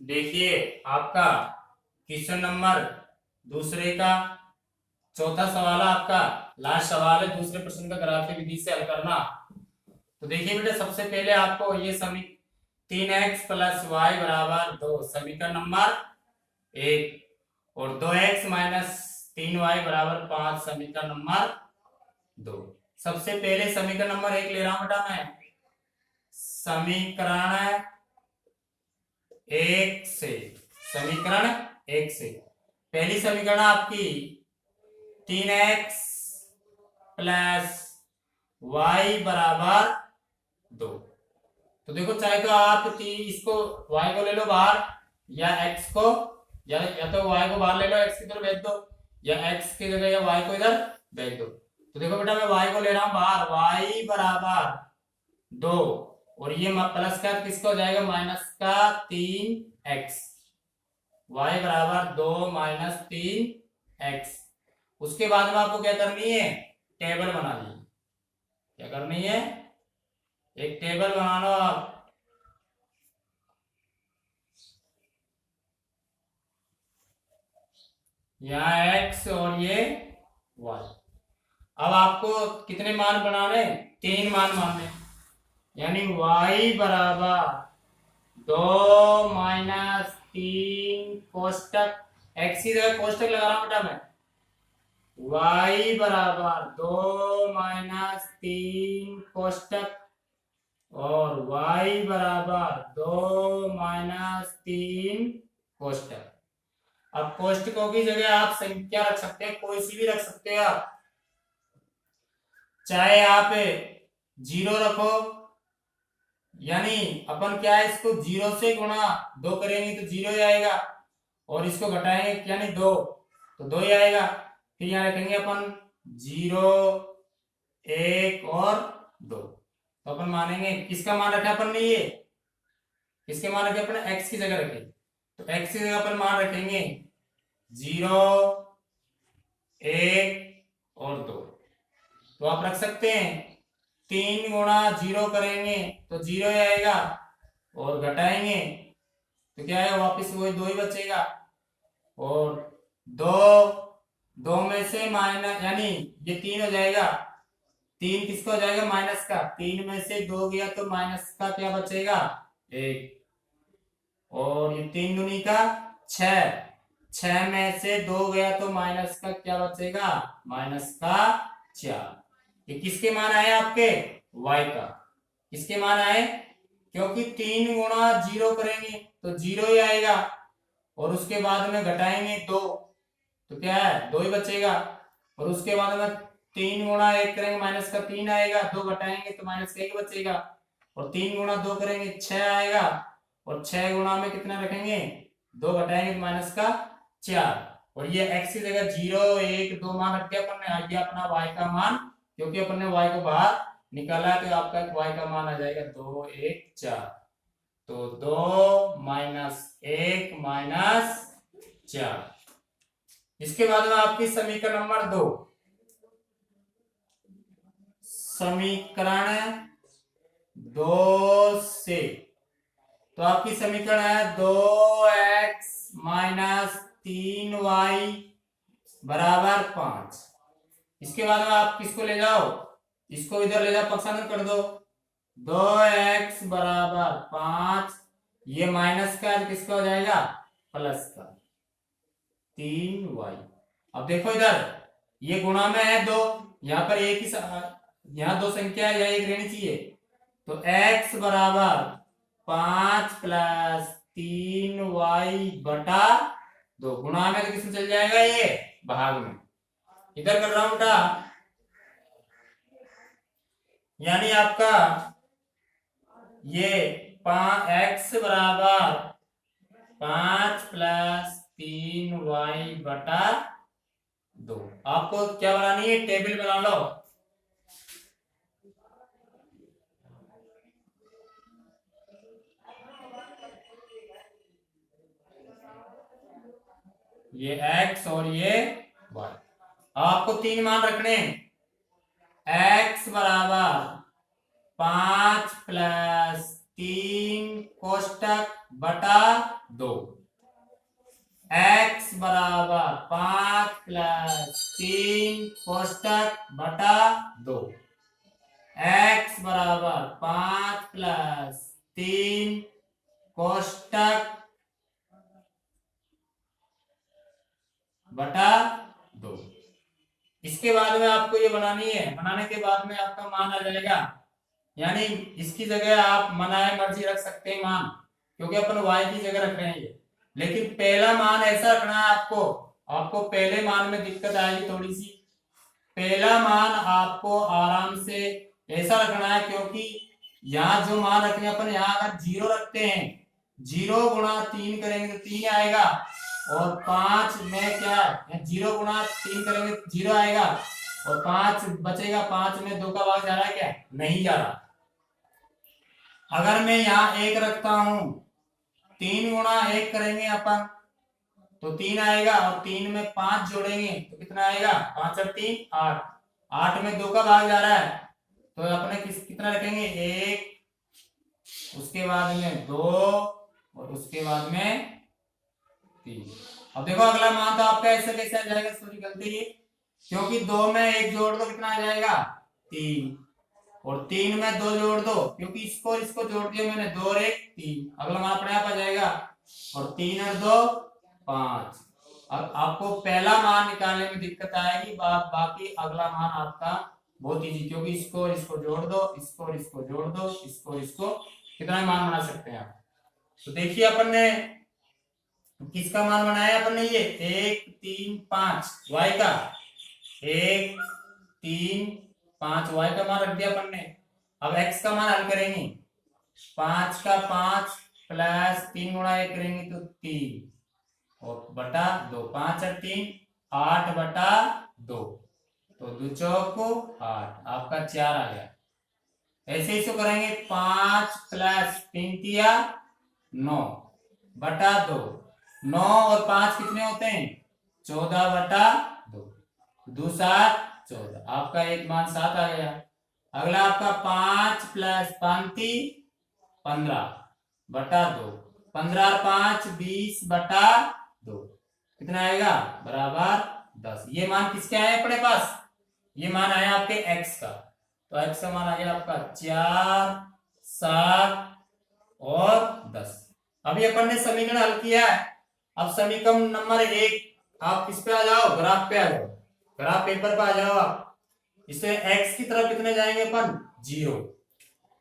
देखिए आपका question number दूसरे का चौथा सवाल है आपका लास्ट सवाल है दूसरे प्रश्न का ग्राफिक विधि से हल करना। तो देखिए बेटा सबसे पहले आपको ये 3x प्लस वाई बराबर 2 समीकरण नंबर 1 और 2x माइनस 3y बराबर 5 समीकरण नंबर 2। सबसे पहले समीकरण नंबर 1 ले रहा हूं बेटा मैं। समीकरण 1 से पहली समीकरण आपकी 3x प्लस वाई बराबर 2। तो देखो चाहे तो आप इसको y को ले लो बाहर या x को या तो y को बाहर ले लो, x की तरफ भेज दो या x की जगह या y को इधर भेज दो। तो देखो बेटा मैं y को ले रहा हूं बाहर, y बराबर 2 और ये प्लस का किसका हो जाएगा माइनस का 3x, y बराबर 2 माइनस 3x। उसके बाद में आपको क्या करनी है, टेबल बनानी है। क्या करनी है, एक टेबल बना लो आप। यहाँ x और ये y। अब आपको कितने मान बनाने, 3 मान मानने, यानी y बराबर 2 माइनस 3 कोष्टक, x की जगह कोष्टक लगा रहा हूं बेटा मैं। y बराबर 2 माइनस 3 कोष्टक और y बराबर 2 माइनस 3 कोष्टक। अब कोष्टकों की जगह आप संख्या रख सकते हैं, कोई सी भी रख सकते हैं आप, चाहे आप 0 रखो, यानी अपन क्या है इसको 0 से गुणा 2 करेंगे तो 0 ही आएगा और इसको घटाएंगे यानी 2 तो 2 ही आएगा। फिर यहाँ रखेंगे अपन 0 1 और 2। तो अपन मानेंगे किसका मान रखा अपन ने, ये किसके मान रखे अपन, x की जगह रखे। तो x की जगह अपन मान रखेंगे 0 1 और 2। तो आप रख सकते हैं 3 गुणा 0 करेंगे तो 0 ही आएगा और घटाएंगे तो क्या है वापिस वही 2 ही बचेगा और 2 में से माइनस यानी ये 3 हो जाएगा, 3 किसका हो जाएगा माइनस का, 3 में से 2 गया तो माइनस का क्या बचेगा 1 और ये 3 दूनी का 6 में से 2 गया तो माइनस का क्या बचेगा माइनस का 4। ये किसके मान आए आपके, y का। किसके मान आए, क्योंकि 3 गुणा 0 करेंगे तो 0 ही आएगा और उसके बाद में घटाएंगे 2 तो क्या है 2 ही बचेगा और उसके बाद में 3 गुणा 1 करेंगे माइनस का 3 आएगा, 2 घटाएंगे तो माइनस का 1 बचेगा और 3 गुणा 2 करेंगे 6 आएगा और 6 गुणा में कितना रखेंगे 2 घटाएंगे तो माइनस का 4 और ये x की जगह 0 1 2 मान रख के अपन ने आ गया अपना y का मान, क्योंकि अपन ने y को बाहर निकाला है तो आपका y का मान आ जाएगा 2 1 4। तो 2 माइनस 1 माइनस 4। इसके बाद में आपकी समीकरण नंबर 2, समीकरण 2 से तो आपकी समीकरण है 2x माइनस 3y बराबर 5। इसके बाद में आप किसको ले जाओ, इसको इधर ले जाओ, पक्षांतर कर दो, 2x बराबर 5, ये माइनस का किसका हो जाएगा प्लस का 3y। अब देखो इधर ये गुणा में है 2, यहाँ पर एक ही यहाँ 2 संख्या है, यहाँ 1 रहनी चाहिए। तो x बराबर 5 प्लस 3y बटा 2, गुणा में तो किसमें चल जाएगा ये भाग में, इधर कर रहा हूं बेटा, यानी आपका ये x बराबर 5 प्लस 3y बटा 2। आपको क्या बनानी है, टेबल बना लो। ये x और ये y, आपको 3 मान रखने, x बराबर 5 प्लस 3 कोष्टक बटा 2, x बराबर 5 प्लस 3 कोष्टक बटा 2, x बराबर 5 प्लस 3 कोष्टक बटा 2। इसके बाद में आपको ये बनानी है, बनाने के बाद में आपका मान आ जाएगा, यानी इसकी जगह आप मनाए मर्जी रख सकते हैं मान, क्योंकि अपन y की जगह रख रहे हैं ये। लेकिन पहला मान ऐसा रखना है आपको, आपको पहले मान में दिक्कत आएगी थोड़ी सी। पहला मान आपको आराम से ऐसा रखना है, क्योंकि यहाँ जो मान रखेंगे अपन, यहाँ अगर 0 रखते हैं, 0 गुणा 3 करेंगे तो 3 आएगा, और 5 में क्या, 0 गुणा 3 करेंगे 0 आएगा, और 5 बचेगा, 5 में 2 का भाग जा रहा है क्या, नहीं जा रहा। अगर मैं यहाँ 1 रखता हूं, 3 गुणा 1 करेंगे अपन तो 3 आएगा, और 3 में 5 जोड़ेंगे तो कितना आएगा, 5 और 3 8, 8 में 2 का भाग जा रहा है, तो अपने कितना रखेंगे 1, उसके बाद में 2, और उसके बाद में 3। अब देखो अगला मान तो आपका ऐसे कैसे आ जाएगा, सॉरी गलती है, क्योंकि 2 में 1 जोड़ दो कितना आ जाएगा 3, और 3 में 2 जोड़ दो, क्योंकि इसको जोड़ दिया मैंने, 2 और 1 3, अगला मान अपने आप आ जाएगा, और 3 और 2 5। अब आपको पहला मान निकालने में दिक्कत आएगी, बाकी अगला मान आपका बहुत इजी, क्योंकि इसको जोड़ दो, इसको जोड़ दो, इसको कितना मान बना सकते हैं आप। तो देखिए अपन ने किसका मान बनाया, अपन ने ये 1 3 5 y का, 1 3 5 y का मान रख दिया अपन ने। अब x का मान हल करेंगे, 5 का 5 प्लस 3 गुणा 1 करेंगे तो 3, और बटा 2, 5 और 3 8 बटा 2, तो 2 चौक 8, आपका 4 आ गया। ऐसे ही करेंगे, 5 प्लस 3 तिया 9 बटा 2, 9 और 5 कितने होते हैं 14 बटा 2, 2 7 14, आपका एक मान 7 आ गया। अगला आपका 5 प्लस 5 15 बटा 2, 15 और 5 20 बटा 2, कितना आएगा बराबर 10। ये मान किसके आए अपने पास, ये मान आया आपके x का, तो x का मान आ गया आपका 4 7 और 10। अभी अपन ने समीकरण हल किया है। अब समीकरण नंबर 1, आप किस पे आ जाओ, ग्राफ पे आ जाओ, ग्राफ पेपर पे आ जाओ आप। इसे x की तरफ कितने जाएंगे अपन 0,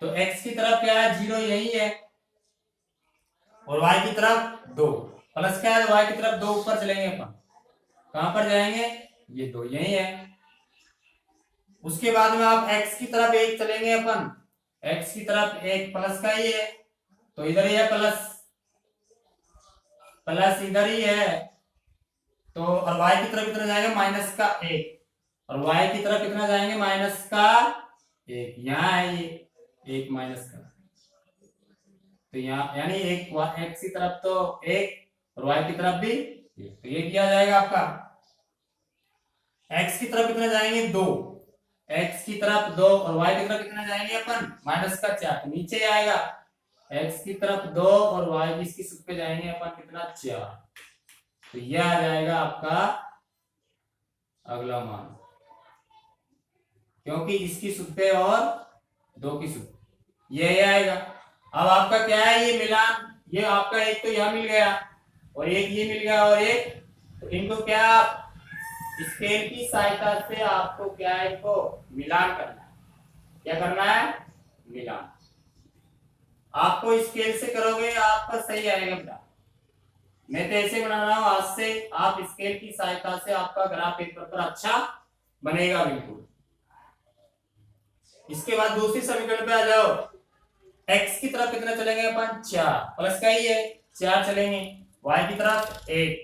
तो x की तरफ क्या है 0 यही है, और y की तरफ 2 प्लस क्या है, y की तरफ 2 ऊपर चलेंगे अपन, कहां पर जाएंगे, ये 2 यही है। उसके बाद में आप x की तरफ 1 चलेंगे अपन, x की तरफ 1 प्लस का ही है, तो इधर ही है प्लस, प्लस इधर ही है, तो और y की तरफ कितना जाएगा माइनस का 1, और y की तरफ कितना जाएंगे माइनस का 1, यहाँ है ये 1 माइनस का, तो यहाँ यानी एक x की तरफ तो 1 और y की तरफ भी 1, तो ये किया जाएगा आपका। x की तरफ कितना जाएंगे 2, x की तरफ 2 और y की तरफ कितना जाएंगे अपन माइनस का 4, तो नीचे आएगा x की तरफ 2 और y की इसकी सूत्र पे जाएंगे अपन कितना 4, तो यह आ जाएगा आपका अगला मान, क्योंकि इसकी सूत्र पे और 2 की सूत्र ये आएगा। अब आपका क्या है ये मिलान, ये आपका एक तो यह मिल गया और एक ये मिल गया और एक, तो इनको क्या स्केल की सहायता से आपको क्या है इनको मिलान करना है। क्या करना है, मिलान। आपको स्केल से करोगे आपका सही आएगा बेटा, मैं तो ऐसे बना रहा हूं आज से, आप स्केल की सहायता से आपका ग्राफ पेपर पर अच्छा बनेगा बिल्कुल। इसके बाद दूसरी समीकरण पे आ जाओ, x की तरफ कितना चलेंगे अपन 4 प्लस का ही है 4 चलेंगे, y की तरफ 1,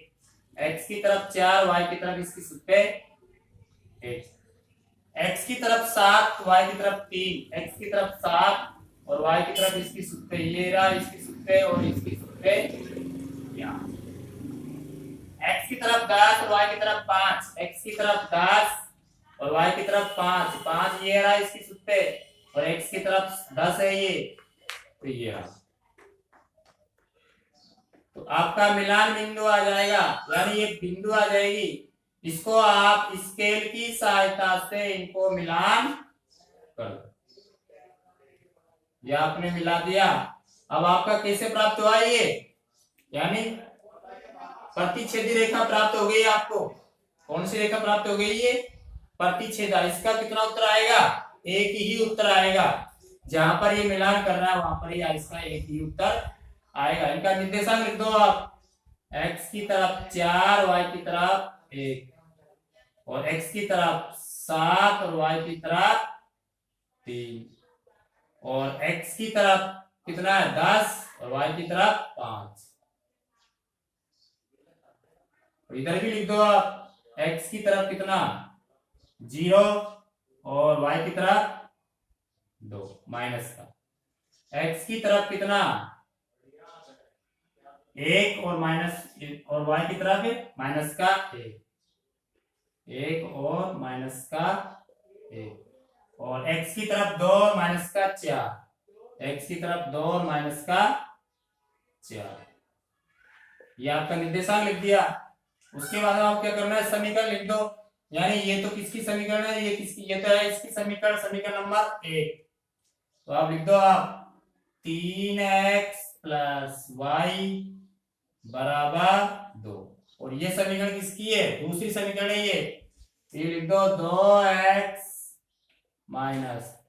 x की तरफ 4 y की तरफ इसकी सूत्र पे 1, x की तरफ 7 y की तरफ 3, x की तरफ 7 और y की तरफ इसकी सूत्र पे ये रहा, इसकी सूत्र पे और इसकी सूत्र पे यहाँ, x की तरफ 10 और y की तरफ 5, x की तरफ 10 और y की तरफ 5, 5 ये रहा इसकी सूत्र पे, और x की तरफ 10 है ये, तो ये रहा। तो आपका मिलान बिंदु आ जाएगा, यानी ये बिंदु आ जाएगी। इसको आप स्केल की सहायता से इनको मिलान कर दो। ये आपने मिला दिया। अब आपका कैसे प्राप्त हुआ ये, यानी प्रतिच्छेदी रेखा प्राप्त हो गई आपको। कौन सी रेखा प्राप्त हो गई, ये प्रतिच्छेदा। इसका कितना उत्तर आएगा, एक ही उत्तर आएगा। जहां पर ये मिलान कर रहा है वहां पर ही इसका एक ही उत्तर आएगा। इनका निर्देशांक लिख दो आप, x की तरफ 4, y की तरफ 1, और x की तरफ 7 और y की तरफ 3, और x की तरफ कितना है 10 और y की तरफ 5। इधर भी लिख दो आप, x की तरफ कितना 0 और y की तरफ 2 माइनस का, x की तरफ कितना 1 और माइनस, और y की तरफ माइनस का 1 और माइनस का 1, और x की तरफ 2 और माइनस का 4, x की तरफ 2 और माइनस का 4। ये आपका निर्देशांक लिख दिया। उसके बाद आप क्या करना है, समीकरण लिख दो। यानी ये तो किसकी समीकरण है, ये किसकी, ये तो है इसकी समीकरण, समीकरण नंबर 1। तो आप लिख दो आप 3x + y = 2, और ये समीकरण किसकी है, दूसरी समीकरण है ये। तो ये लिख दो 2x -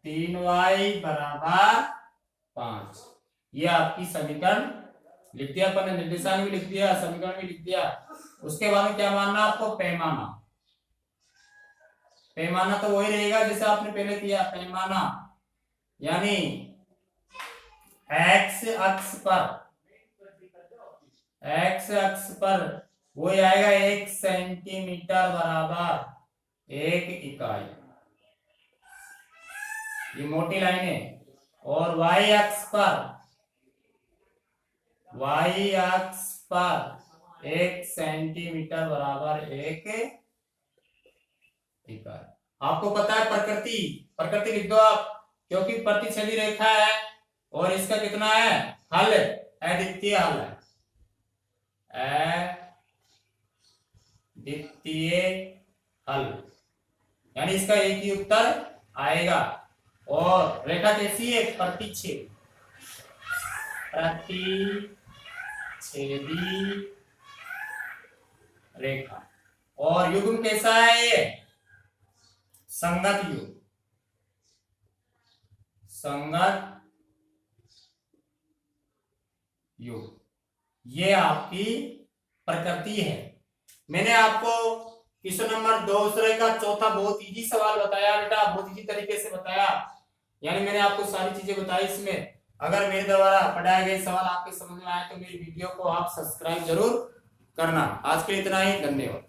3y = 5। ये आपकी समीकरण लिख दिया अपन ने, निर्देशांक भी लिख दिया, समीकरण भी लिख दिया। उसके बाद में क्या मानना आपको, पैमाना। पैमाना तो वही रहेगा जैसे आपने पहले किया, पैमाना यानी x अक्ष पर वो आएगा 1 सेंटीमीटर = 1 इकाई, ये मोटी लाइन है। और y अक्ष पर 1 सेंटीमीटर = 1 इकाई। आपको पता है प्रकृति लिख दो आप, क्योंकि प्रतिच्छेदी रेखा है और इसका कितना है हल, अद्वितीय हल है, अद्वितीय हल, यानी इसका एक ही उत्तर आएगा। और रेखा कैसी है, प्रतिच्छेदी रेखा। और युग्म कैसा है ये, संगत युग्म। ये आपकी प्रकृति है। मैंने आपको क्वेश्चन नंबर 2 का चौथा बहुत इजी सवाल बताया बेटा, बहुत इजी तरीके से बताया। यानी मैंने आपको सारी चीजें बताई इसमें। अगर मेरे द्वारा पढ़ाए गए सवाल आपके समझ में आए तो मेरी वीडियो को आप सब्सक्राइब जरूर करना। आज के लिए इतना ही, धन्यवाद।